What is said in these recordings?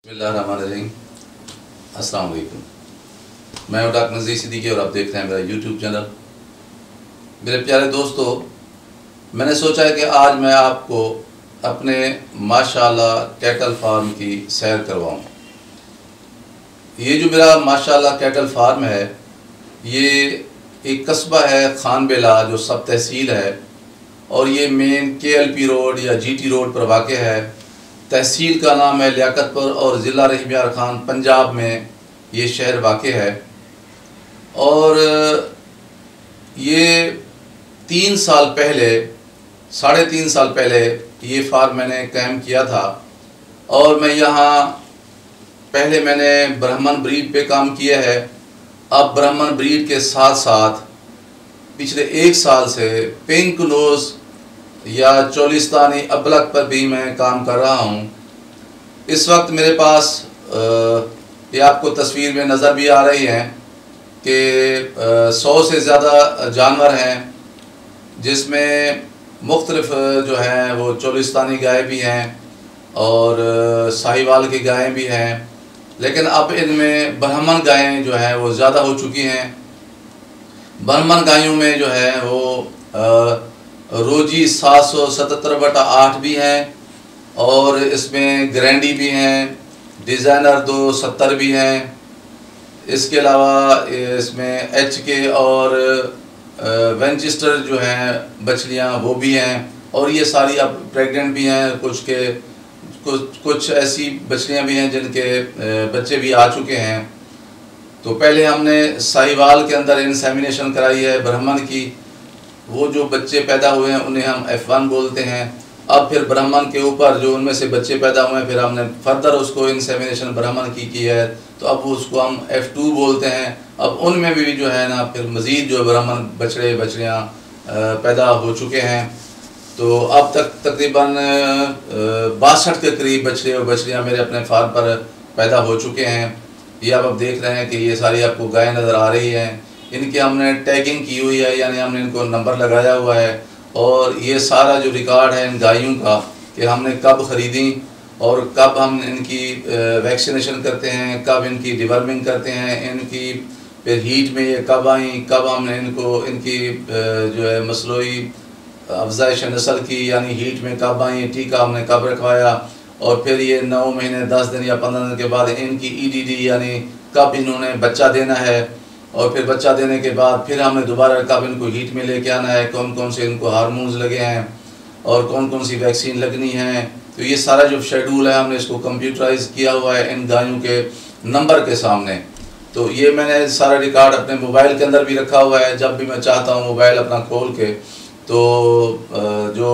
बिस्मिल्लाहिर्रहमानिर्रहीम। अस्सलाम वालेकुम। मैं हूं डॉक्टर नज़ीर सिद्दीकी और आप देख रहे हैं मेरा यूट्यूब चैनल। मेरे प्यारे दोस्तों, मैंने सोचा है कि आज मैं आपको अपने माशाअल्लाह कैटल फार्म की सैर करवाऊं। ये जो मेरा माशाअल्लाह कैटल फार्म है, ये एक कस्बा है खानबेला जो सब तहसील है, और ये मेन KLP रोड या GT रोड पर वाक़ है। तहसील का नाम है लियाकतपुर और ज़िला रहीम यार खान, पंजाब में ये शहर वाक़ है। और ये 3 साल पहले, 3.5 साल पहले ये फार्म मैंने कायम किया था। और मैं यहाँ पहले मैंने ब्राह्मण ब्रीड पे काम किया है। अब ब्राह्मण ब्रीड के साथ साथ पिछले 1 साल से पिंक नोज़ या चोलिस्तानी अबलक पर भी मैं काम कर रहा हूँ। इस वक्त मेरे पास ये आपको तस्वीर में नज़र भी आ रही हैं कि 100 से ज़्यादा जानवर हैं, जिसमें मुख्तलिफ जो हैं वो चोलिस्तानी गाय भी हैं और साहिवाल की गायें भी हैं। लेकिन अब इनमें ब्राह्मण गायें जो हैं वो ज़्यादा हो चुकी हैं। ब्राह्मण गायों में जो है वो रोजी 777/8 भी हैं, और इसमें ग्रैंडी भी हैं, डिज़ाइनर 270 भी हैं। इसके अलावा इसमें HK और वेंचेस्टर जो हैं बछलियाँ वो भी हैं, और ये सारी अब प्रेग्नेंट भी हैं। कुछ ऐसी बछलियाँ भी हैं जिनके बच्चे भी आ चुके हैं। तो पहले हमने साहिवाल के अंदर इंसेमिनेशन कराई है ब्राह्मण की। वो जो बच्चे पैदा हुए हैं उन्हें हम F1 बोलते हैं। अब फिर ब्राह्मण के ऊपर जो उनमें से बच्चे पैदा हुए हैं, फिर हमने फर्दर उसको इंसेमिनेशन ब्राह्मण की है, तो अब उसको हम F2 बोलते हैं। अब उनमें भी जो है ना फिर मज़ीद जो ब्राह्मण बछड़े बछड़ियाँ पैदा हो चुके हैं। तो अब तक तकरीबन 62 के करीब बछड़े और बछड़ियाँ मेरे अपने फार्म पर पैदा हो चुके हैं। ये अब आप देख रहे हैं कि ये सारी आपको गायें नज़र आ रही हैं। इनकी हमने टैगिंग की हुई है, यानी हमने इनको नंबर लगाया हुआ है। और ये सारा जो रिकॉर्ड है इन गायों का कि हमने कब ख़रीदी और कब हम इनकी वैक्सीनेशन करते हैं, कब इनकी डिवर्मिंग करते हैं, इनकी फिर हीट में ये कब आई, कब हमने इनकी जो है मसलोई अफजाइश नस्ल की यानी हीट में कब आई, टीका हमने कब रखवाया, और फिर ये 9 महीने 10 दिन या 15 दिन के बाद इनकी EDD यानी कब इन्होंने बच्चा देना है, और फिर बच्चा देने के बाद फिर हमने दोबारा कब इनको हीट में लेके आना है, कौन कौन से इनको हार्मोन्स लगे हैं और कौन कौन सी वैक्सीन लगनी है। तो ये सारा जो शेड्यूल है हमने इसको कंप्यूटराइज किया हुआ है इन गायों के नंबर के सामने। तो ये मैंने सारा रिकॉर्ड अपने मोबाइल के अंदर भी रखा हुआ है। जब भी मैं चाहता हूँ मोबाइल अपना खोल के, तो जो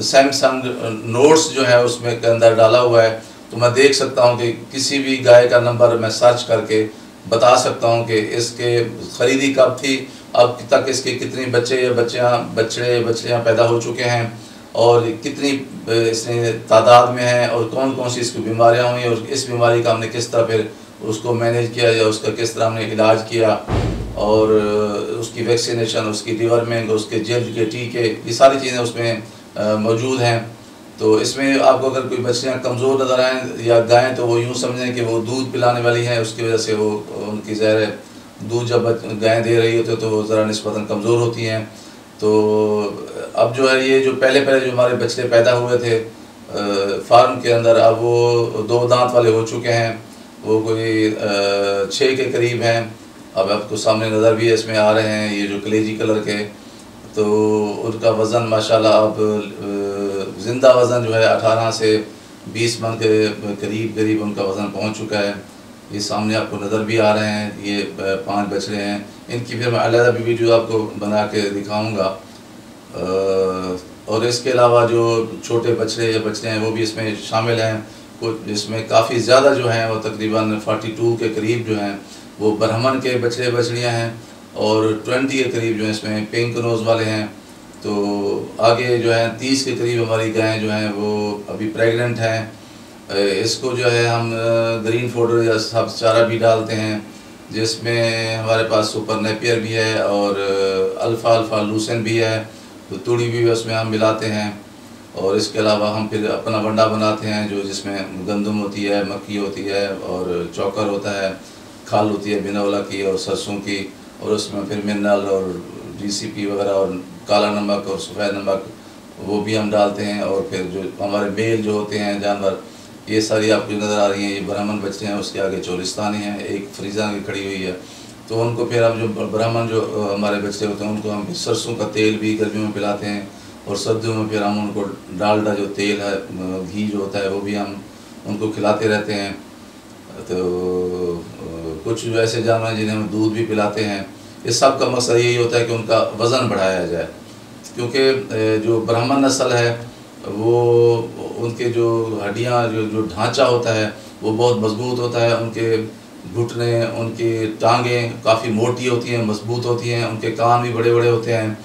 सैमसंग नोट्स जो है उसमें के अंदर डाला हुआ है, तो मैं देख सकता हूँ कि किसी भी गाय का नंबर मैं सर्च करके बता सकता हूँ कि इसके ख़रीदी कब थी, अब तक इसके कितनी बच्चे या बछड़ियाँ पैदा हो चुके हैं, और कितनी इसने तादाद में है, और कौन कौन सी इसकी बीमारियाँ हुई, और इस बीमारी का हमने किस तरह फिर उसको मैनेज किया या उसका किस तरह हमने इलाज किया, और उसकी वैक्सीनेशन, उसकी डिवर्मिंग, उसके जल्द के टीके, ये सारी चीज़ें उसमें मौजूद हैं। तो इसमें आपको अगर कोई बच्चियाँ कमज़ोर नज़र आएँ या गायें, तो वो यूँ समझें कि वो दूध पिलाने वाली हैं, उसकी वजह से वो उनकी ज़ाहिर है दूध जब गायें दे रही होती है तो वो ज़रा निस्बतन कमज़ोर होती हैं। तो अब जो है ये जो पहले जो हमारे बच्चे पैदा हुए थे फार्म के अंदर, अब वो 2 दांत वाले हो चुके हैं। वो कोई 6 के करीब हैं। अब आपको सामने नज़र भी इसमें आ रहे हैं ये जो कलेजी कलर के। तो उनका वज़न माशाल्लाह अब ज़िंदा वज़न जो है 18 से 20 मन के करीब उनका वज़न पहुंच चुका है। ये सामने आपको नज़र भी आ रहे हैं। ये 5 बछड़े हैं। इनकी फिर मैं अलग भी वीडियो आपको बना के दिखाऊंगा। और इसके अलावा जो छोटे बछड़े या बछड़े हैं वो भी इसमें शामिल हैं। कुछ इसमें काफ़ी ज़्यादा जो हैं वो तकरीबन 42 के करीब जो हैं वो ब्राह्मण के बछड़े बछड़ियाँ हैं, और 20 के करीब जो है इसमें पिंक नोज़ वाले हैं। तो आगे जो है 30 के करीब हमारी गायें जो हैं वो अभी प्रेग्नेंट हैं। इसको जो है हम ग्रीन फोडर या सब्ज़ चारा भी डालते हैं, जिसमें हमारे पास सुपर नेपियर भी है और अल्फ़ा लूसेंट भी है। तो तूड़ी भी उसमें हम मिलाते हैं। और इसके अलावा हम फिर अपना वंडा बनाते हैं जो जिसमें गंदम होती है, मक्की होती है और चौकर होता है, खाल होती है बिनौला की और सरसों की, और उसमें फिर मिनरल और DCP वगैरह और काला नमक और सफ़ेद नमक वो भी हम डालते हैं। और फिर जो हमारे मेल जो होते हैं जानवर, ये सारी आपको नज़र आ रही हैं, ये ब्राह्मण बच्चे हैं, उसके आगे चोलिस्तानी हैं, एक फ्रीजा की खड़ी हुई है। तो उनको फिर हम जो ब्राह्मण जो हमारे बच्चे होते हैं उनको हम सरसों का तेल भी गर्मियों में पिलाते हैं, और सर्दियों में फिर हम उनको डालडा जो तेल है, घी जो होता है, वो भी हम उनको खिलाते रहते हैं। तो कुछ जो ऐसे जानवर हैं जिन्हें हम दूध भी पिलाते हैं। इस सब का मकसद यही होता है कि उनका वज़न बढ़ाया जाए, क्योंकि जो ब्राह्मण नस्ल है वो उनके जो हड्डियाँ जो ढांचा होता है वो बहुत मजबूत होता है, उनके घुटने, उनकी टांगें काफ़ी मोटी होती हैं, मजबूत होती हैं, उनके कान भी बड़े बड़े होते हैं,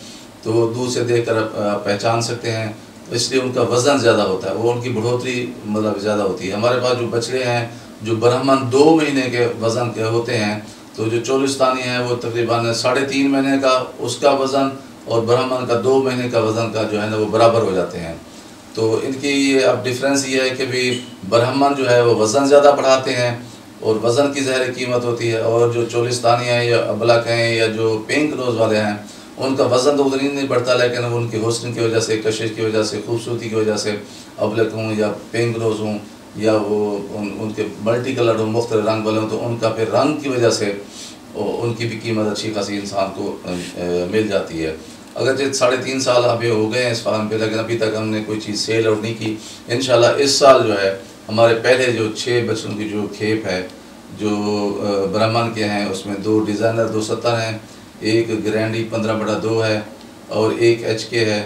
तो दूर से देखकर आप पहचान सकते हैं। तो इसलिए उनका वज़न ज़्यादा होता है, वो उनकी बढ़ोतरी मतलब ज़्यादा होती है। हमारे पास जो बछड़े हैं जो ब्राह्मण 2 महीने के वज़न के होते हैं, तो जो चोलिस्तानी हैं वो तकरीबन 3.5 महीने का उसका वज़न और ब्राह्मण का 2 महीने का वज़न का जो है ना वो बराबर हो जाते हैं। तो इनकी ये अब डिफरेंस ये है कि भी ब्राह्मण जो है वो वज़न ज़्यादा बढ़ाते हैं और वज़न की ज़ाहिर कीमत होती है, और जो चोलिस्तानी हैं या अबलक हैं या जो पिंक नोज़ वाले हैं उनका वज़न तो उतनी नहीं बढ़ता, लेकिन उनके हुस्न की वजह से, कशिश की वजह से, खूबसूरती की वजह से, अबलक हों या पिंक नोज़ हों या वो उनके मल्टी कलर हों, मुख्तलिफ रंग वाले हों, तो उनका फिर रंग की वजह से उनकी भी कीमत अच्छी खासी इंसान को मिल जाती है। अगर 3.5 साल अभी हो गए हैं इस फार्म पे, लेकिन अभी तक हमने कोई चीज़ सेल आउट नहीं की। इंशाल्लाह इस साल जो है हमारे पहले जो 6 बच्चों की जो खेप है जो ब्राह्मण के हैं, उसमें 2 डिज़ाइनर 270 हैं, एक ग्रैंडी 15/2 है और एक HK है,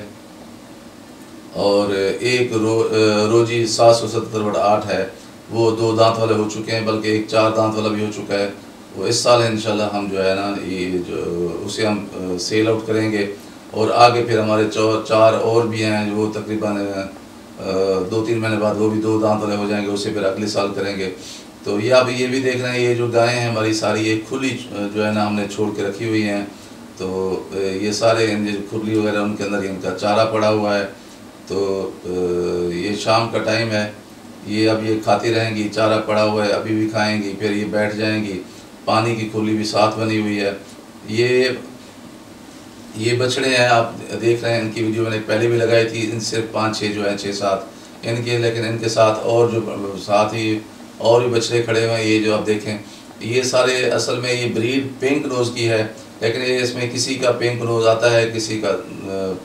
और एक रोजी 777/8 है। वो 2 दांत वाले हो चुके हैं, बल्कि एक 4 दांत वाला भी हो चुका है। वो इस साल इंशाल्लाह हम जो है ना ये जो उसे हम सेल आउट करेंगे, और आगे फिर हमारे 4 और भी हैं जो तकरीबन 2-3 महीने बाद वो भी 2 दांत वाले हो जाएंगे, उसे फिर अगले साल करेंगे। तो ये आप ये भी देख रहे हैं, ये जो गायें हैं हमारी सारी ये खुली जो है ना हमने छोड़ के रखी हुई हैं। तो ये सारे खुली वगैरह उनके अंदर इनका चारा पड़ा हुआ है। तो ये शाम का टाइम है, ये अब ये खाती रहेंगी, चारा पड़ा हुआ है, अभी भी खाएंगी, फिर ये बैठ जाएंगी। पानी की खुली भी साथ बनी हुई है। ये बछड़े हैं, आप देख रहे हैं, इनकी वीडियो मैंने पहले भी लगाई थी। इन सिर्फ 5-6 जो है 6-7 इनके, लेकिन इनके साथ और जो साथ ही और भी बछड़े खड़े हुए हैं। ये जो आप देखें, ये सारे असल में ये ब्रीड पिंक नोज़ की है, लेकिन ये इसमें किसी का पिंक नोज़ आता है, किसी का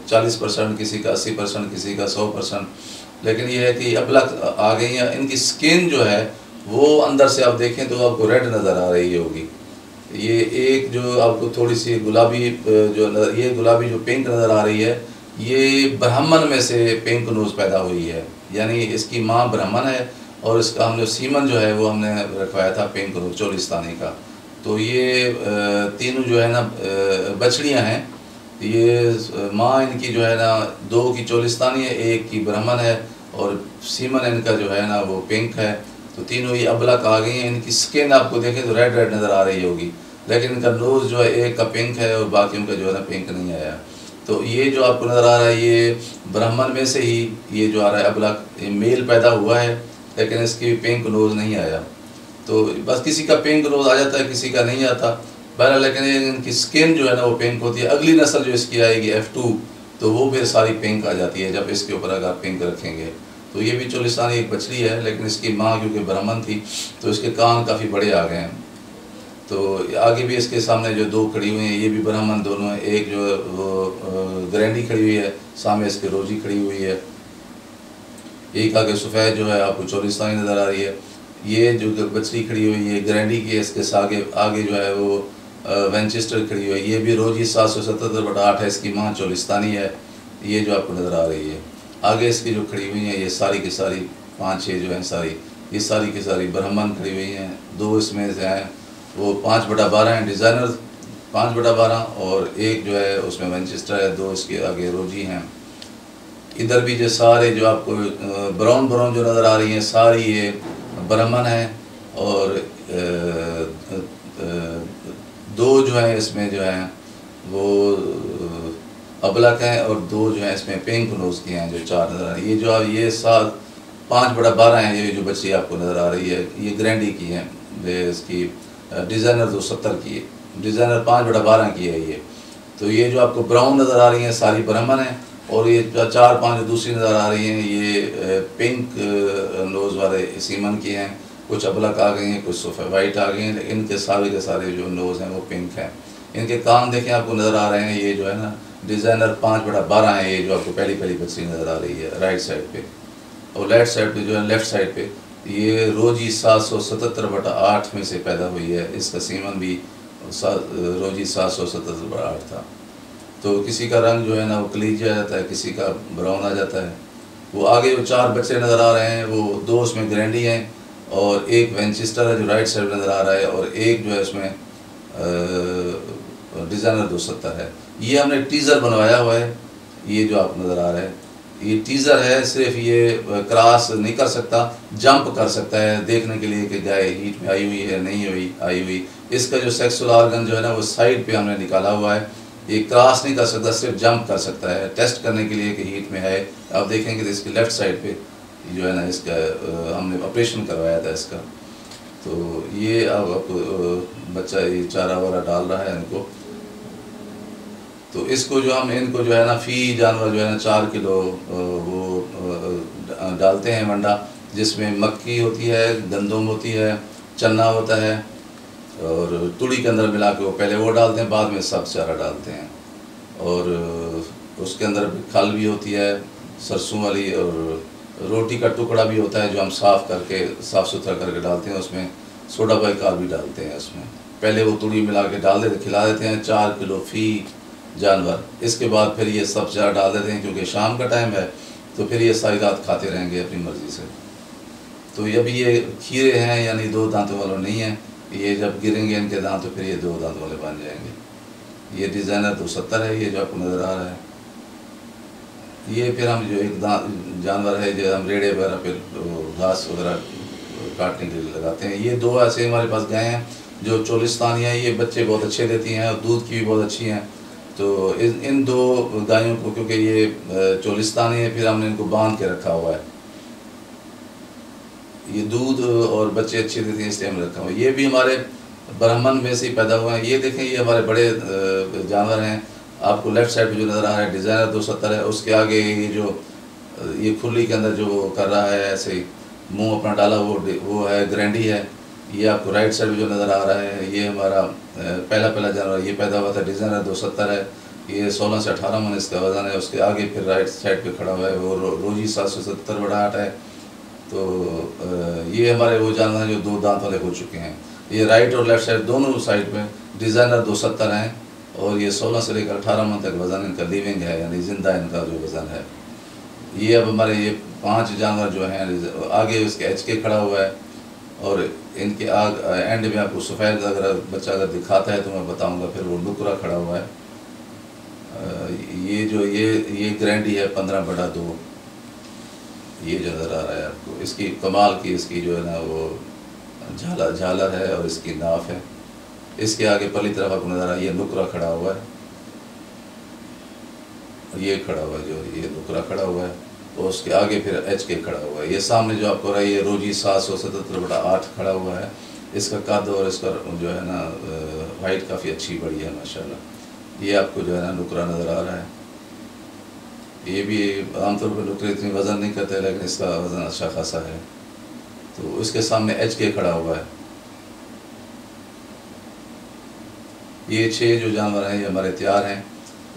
40%, किसी का 80%, किसी का 100%। लेकिन ये है कि अबलक आ गई हैं। इनकी स्किन जो है वो अंदर से आप देखें तो आपको रेड नज़र आ रही होगी। ये एक जो आपको थोड़ी सी गुलाबी ये गुलाबी जो पिंक नज़र आ रही है, ये ब्राह्मण में से पिंक नोज़ पैदा हुई है, यानी इसकी माँ ब्राह्मण है और इसका हम जो सीमन जो है वो हमने रखवाया था पिंक नोज़ चोलिस्तानी का। तो ये तीनों जो है ना बछड़ियाँ हैं। ये माँ इनकी जो है ना 2 की चोलिस्तानी है, 1 की ब्राह्मण है, और सीमन इनका जो है ना वो पिंक है। तो तीनों ये अबलक आ गई हैं। इनकी स्किन आपको देखें तो रेड रेड नज़र आ रही होगी, लेकिन इनका नोज़ जो है एक का पिंक है और बाकियों का जो है ना पिंक नहीं आया। तो ये जो आपको नज़र आ रहा है ये ब्राह्मण में से ही ये जो आ रहा है अबलक, ये मेल पैदा हुआ है, लेकिन इसकी पिंक नोज़ नहीं आया। तो बस किसी का पिंक नोज़ आ जाता है, किसी का नहीं आता बहरहाल, लेकिन इनकी स्किन जो है ना वो पिंक होती है। अगली नस्ल जो इसकी आएगी F2, तो वो फिर सारी पिंक आ जाती है जब इसके ऊपर अगर पिंक रखेंगे। तो ये भी चोलिस्तानी एक बछड़ी है, लेकिन इसकी माँ क्योंकि ब्राह्मण थी तो इसके कान काफ़ी बड़े आ गए हैं। तो आगे भी इसके सामने जो 2 खड़ी हुई हैं, ये भी ब्राह्मण दोनों हैं। एक जो वो ग्रैंडी खड़ी हुई है, सामने इसके रोजी खड़ी हुई है। एक आगे सफ़ेद जो है आपको चोलिस्तानी नज़र आ रही है। ये जो बछड़ी खड़ी हुई है ग्रैंडी की, इसके आगे जो है वो वेंचेस्टर खड़ी हुई है। ये भी रोजी 777/8 है, इसकी माँ चोलिस्तानी है। ये जो आपको नज़र आ रही है आगे इसकी जो खड़ी हुई हैं, ये सारी की सारी 5-6 जो हैं सारी, ये सारी की सारी ब्राह्मण खड़ी हुई हैं। 2 इसमें से हैं वो 5/12 हैं, डिज़ाइनर 5/12, और एक जो है उसमें वेंचेस्टर है। 2 इसके आगे रोजी हैं। इधर भी जो सारे जो आपको ब्राउन ब्राउन जो नज़र आ रही हैं सारी ये ब्राह्मण हैं, और 2 जो हैं इसमें जो हैं वो अबलक हैं और 2 जो हैं इसमें पिंक नोज़ की हैं जो 4 नज़र आ रही है। ये जो ये 5/12 हैं, ये जो बच्ची आपको नज़र आ रही है ये ग्रैंडी की हैं, इसकी डिज़ाइनर 270 की है, डिज़ाइनर 5/12 की है ये। तो ये जो आपको ब्राउन नज़र आ रही हैं सारी ब्राह्मण हैं, और ये 4-5 जो दूसरी नज़र आ रही हैं ये पिंक नोज़ वाले सीमन की हैं। कुछ अबलक आ गई हैं, कुछ सफ़ेद वाइट आ गई हैं, लेकिन इनके सारे के सारे जो नोज़ हैं वो पिंक हैं। इनके कान देखें आपको नज़र आ रहे हैं, ये जो है ना डिज़ाइनर 5/12 है, ये जो आपको पहली बच्ची नज़र आ रही है राइट साइड पे। और लेफ्ट साइड पे जो है लेफ़्ट साइड पे ये रोजी 777/8 में से पैदा हुई है। इसका सीमन भी रोजी 777/8 था। तो किसी का रंग जो है ना वो कलीजी आ जाता है, किसी का ब्राउन आ जाता है। वो आगे वो 4 बच्चे नज़र आ रहे हैं, वो 2 उसमें ग्रैंडी हैं और एक वेंचेस्टर है जो राइट साइड नज़र आ रहा है, और एक जो है उसमें डिज़ाइनर 270 है। ये हमने टीज़र बनवाया हुआ है, ये जो आप नज़र आ रहा है ये टीज़र है। सिर्फ ये क्रॉस नहीं कर सकता, जंप कर सकता है देखने के लिए कि गाय हीट में आई हुई है नहीं आई हुई। इसका जो सेक्सुअल ऑर्गन जो है ना वो साइड पे हमने निकाला हुआ है। ये क्रॉस नहीं कर सकता, सिर्फ जंप कर सकता है टेस्ट करने के लिए कि हीट में है। आप देखेंगे तो इसकी लेफ़्ट साइड पे जो है ना इसका हमने ऑपरेशन करवाया था इसका। तो ये अब बच्चा ये चारा वारा डाल रहा है इनको। तो इसको जो हम इनको जो है ना फ़ी जानवर जो है ना 4 किलो वो डालते हैं वंडा, जिसमें मक्की होती है, गंदम होती है, चना होता है और तुड़ी के अंदर मिला के वो पहले वो डालते हैं, बाद में सब चारा डालते हैं। और उसके अंदर खल भी होती है सरसों वाली, और रोटी का टुकड़ा भी होता है जो हम साफ़ सुथरा करके डालते हैं। उसमें सोडा बाइकार्ब भी डालते हैं उसमें। पहले वो तुड़ी मिला के डाल देते खिला देते हैं 4 किलो फ़ी जानवर। इसके बाद फिर ये सब चारा डाल देते हैं, क्योंकि शाम का टाइम है तो फिर ये सारी रात खाते रहेंगे अपनी मर्ज़ी से। तो ये भी ये खीरे हैं, यानी 2 दांतों वाले नहीं हैं। ये जब गिरेंगे इनके दांत तो फिर ये 2 दांत वाले बन जाएंगे। ये डिज़ाइनर 270 है, ये जो आपको नज़र आ रहा है। ये फिर हम जो एक जानवर है जो हम रेड़े वगैरह पे घास वगैरह काटने के लिए लगाते हैं। ये 2 ऐसे हमारे पास गायें हैं जो चोलिस्तानी हैं, ये बच्चे बहुत अच्छे देती हैं और दूध की भी बहुत अच्छी हैं। तो इन 2 गायों को, क्योंकि ये चोलिस्तानी है, फिर हमने इनको बांध के रखा हुआ है। ये दूध और बच्चे अच्छे देते हैं इसलिए हमने रखा हुआ है। ये भी हमारे ब्राह्मण में से ही पैदा हुए हैं। ये देखें ये हमारे बड़े जानवर हैं। आपको लेफ़्ट साइड पे जो नज़र आ रहा है डिज़ाइनर 270 है। उसके आगे ये जो ये खुली के अंदर जो कर रहा है ऐसे मुंह अपना डाला वो है ग्रैंडी है। ये आपको राइट साइड में जो नज़र आ रहा है ये हमारा पहला जानवर, ये पैदा हुआ था, डिज़ाइनर 270 है। ये 16 से 18 मन इसका वज़न है। उसके आगे फिर राइट साइड पे खड़ा हुआ है वो रोजी 777/8 है। तो ये हमारे वो जानवर हैं जो 2 दांत वाले हो चुके हैं। ये राइट और लेफ़्ट साइड दोनों साइड में डिज़ाइनर 270 हैं, और ये 16 से लेकर 18 मन तक वज़न इनका लिविंग है, यानी ज़िंदा इनका जो वज़न है। ये अब हमारे ये 5 जानवर जो हैं, आगे उसके HK खड़ा हुआ है, और इनके एंड में आपको सफ़ेद अगर बच्चा अगर दिखाता है तो मैं बताऊंगा। फिर वो नुकरा खड़ा हुआ है। ये जो ये ग्रैंडी है 15/2, ये जो नज़र आ रहा है आपको। इसकी कमाल की इसकी जो है ना वो झालर है और इसकी नाफ है। इसके आगे पहली तरफ आपको नज़र आ रहा है ये नुकरा खड़ा हुआ है, ये खड़ा हुआ है जो ये नुकरा खड़ा हुआ है, और उसके आगे फिर HK खड़ा हुआ है। ये सामने जो आपको रहा है ये रोजी 777/8 खड़ा हुआ है। इसका कद और इसका जो है ना हाइट काफ़ी अच्छी बड़ी है माशाल्लाह। ये आपको जो है ना नुकरा नज़र आ रहा है। ये भी आमतौर पर नुकरे इतनी वज़न नहीं करते, लेकिन इसका वज़न अच्छा खासा है। तो इसके सामने HK खड़ा हुआ है। ये 6 जो जानवर हैं ये हमारे तैयार हैं,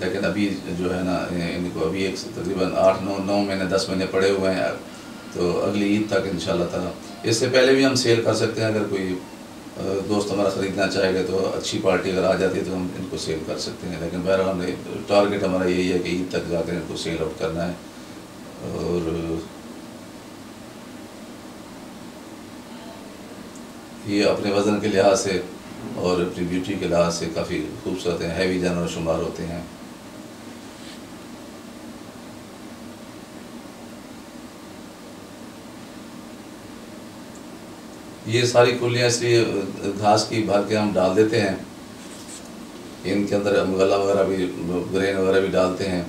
लेकिन अभी जो है ना इनको अभी एक तकरीबन 8-9 महीने 10 महीने पड़े हुए हैं। तो अगली ईद तक इंशाल्लाह ताला, इससे पहले भी हम सेल कर सकते हैं। अगर कोई दोस्त हमारा ख़रीदना चाहेगा तो अच्छी पार्टी अगर आ जाती है तो हम इनको सेल कर सकते हैं। लेकिन बहरहाल हमने टारगेट हमारा यही है कि ईद तक जाकर इनको सेल आउट करना है। और ये अपने वज़न के लिहाज से और अपनी ब्यूटी के लिहाज से काफ़ी खूबसूरत हैं, हैवी जानवर शुमार होते हैं। ये सारी खुलियाँ इसलिए घास की भर के हम डाल देते हैं इनके अंदर गला वगैरह भी, ग्रेन वगैरह भी डालते हैं,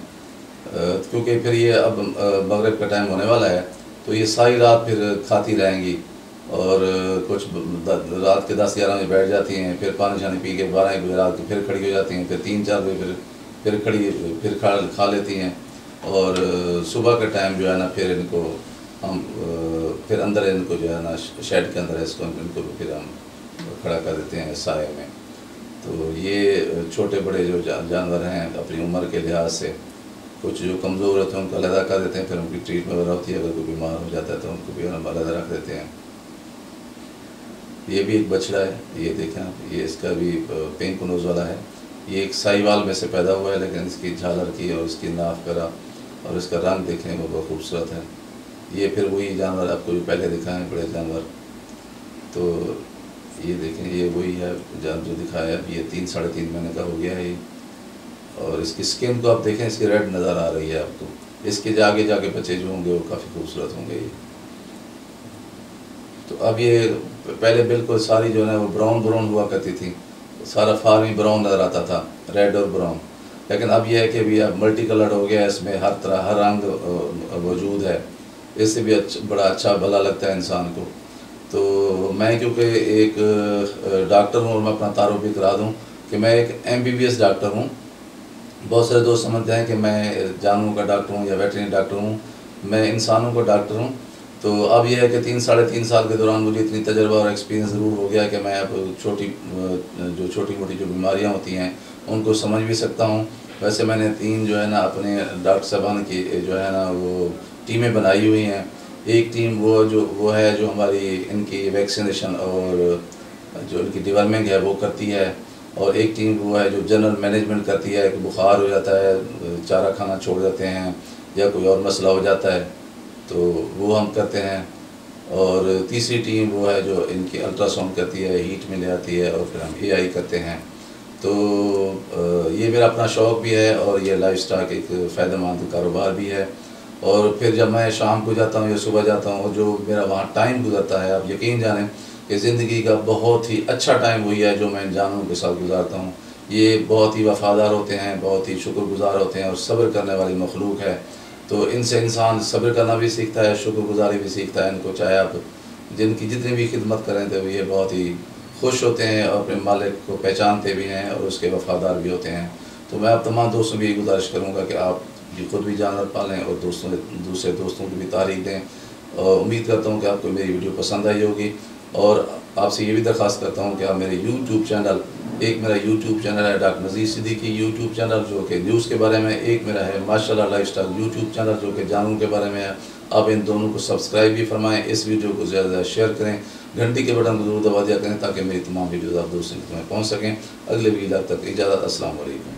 क्योंकि फिर ये अब मगरिब का टाइम होने वाला है, तो ये सारी रात फिर खाती रहेंगी और कुछ रात के 10-11 बजे बैठ जाती हैं, फिर पानी शानी पी के 12 बजे रात को फिर खड़ी हो जाती हैं, फिर 3-4 बजे फिर खा लेती हैं। और सुबह के टाइम जो है ना फिर इनको हम फिर अंदर इनको जो है ना शेड के अंदर इसको इनको फिर हम खड़ा कर देते हैं साए में। तो ये छोटे बड़े जो जानवर हैं अपनी उम्र के लिहाज से कुछ जो कमज़ोर होते हैं उनको अलग कर देते हैं, फिर उनकी ट्रीटमेंट वगैरह होती है, अगर कोई बीमार हो जाता है तो उनको भी हम अलग रख देते हैं। ये भी एक बछड़ा है, ये देखें आप, ये इसका भी पिंक नोज़ वाला है। ये एक साहिवाल में से पैदा हुआ है, लेकिन इसकी झालर की और इसकी नाफ करा और इसका रंग देखने में बहुत खूबसूरत है। ये फिर वही जानवर आपको जो पहले दिखाए हैं, बड़े जानवर। तो ये देखें, ये वही है जो दिखाया है, ये 3-3.5 महीने का हो गया है ये। और इसकी स्किन को आप देखें, इसकी रेड नज़र आ रही है आपको। इसके जाके बच्चे जो होंगे वो काफ़ी खूबसूरत होंगे ये। तो अब ये पहले बिल्कुल सारी जो है वो ब्राउन हुआ करती थी, सारा फार्म ही ब्राउन नज़र आता था, रेड और ब्राउन। लेकिन अब यह है कि अभी अब मल्टी कलर्ड हो गया है, इसमें हर तरह हर रंग मौजूद है, इससे भी बड़ा अच्छा भला लगता है इंसान को। तो मैं क्योंकि एक डॉक्टर हूँ और मैं अपना तारुफ भी करा दूँ कि मैं एक MBBS डॉक्टर हूँ। बहुत सारे दोस्त समझते हैं कि मैं जानवरों का डॉक्टर हूँ या वेटरनरी डॉक्टर हूँ, मैं इंसानों का डॉक्टर हूँ। तो अब यह है कि 3-3.5 साल के दौरान मुझे इतनी तजर्बा और एक्सपीरियंस ज़रूर हो गया कि मैं अब छोटी मोटी जो बीमारियाँ होती हैं उनको समझ भी सकता हूँ। वैसे मैंने 3 जो है ना अपने डॉक्टर साहबान की जो है ना वो टीमें बनाई हुई हैं। एक टीम वो है जो हमारी इनकी वैक्सीनेशन और जो इनकी डिवर्मिंग है वो करती है, और एक टीम वो है जो जनरल मैनेजमेंट करती है कि बुखार हो जाता है, चारा खाना छोड़ देते हैं या कोई और मसला हो जाता है तो वो हम करते हैं। और तीसरी टीम वो है जो इनकी अल्ट्रासाउंड करती है, हीट में ले आती है और फिर हम AI करते हैं। तो ये मेरा अपना शौक़ भी है और ये लाइफस्टाइल एक फ़ायदेमंद कारोबार भी है। और फिर जब मैं शाम को जाता हूँ या सुबह जाता हूँ, जो मेरा वहाँ टाइम गुजरता है, आप यकीन जानें कि ज़िंदगी का बहुत ही अच्छा टाइम वही है जो मैं इन जानवरों के साथ गुजारता हूँ। ये बहुत ही वफ़ादार होते हैं, बहुत ही शुक्रगुज़ार होते हैं और सब्र करने वाली मखलूक है। तो इनसे इंसान सब्र करना भी सीखता है, शुक्रगुज़ारी भी सीखता है। इनको चाहे आप जिनकी जितनी भी खिदमत करें तो ये बहुत ही खुश होते हैं और अपने मालिक को पहचानते भी हैं और उसके वफ़ादार भी होते हैं। तो मैं आप तमाम दोस्तों भी गुजारिश करूँगा कि आप खुद भी जानवर पालें और दूसरे दोस्तों की भी तारीफ़ दें। और उम्मीद करता हूँ कि आपको मेरी वीडियो पसंद आई होगी। और आपसे ये भी दरख्वास्त करता हूँ कि आप मेरे YouTube चैनल, एक मेरा YouTube चैनल है डॉक्टर नज़ीर सिद्दीकी YouTube चैनल जो कि न्यूज़ के बारे में, एक मेरा है माशाल्लाह लाइफस्टाइल YouTube चैनल जो कि जानवरों के बारे में है। आप इन दोनों को सब्सक्राइब भी फरमाएँ, इस वीडियो को ज़्यादा से ज़्यादा शेयर करें, घंटी के बटन को ज़रूर दबा दिया करें ताकि मेरी तमाम वीडियोज़ आप दोस्तों तक पहुँच सकें। अगले वीडियो तक इजाज़त, अस्सलाम वालेकुम।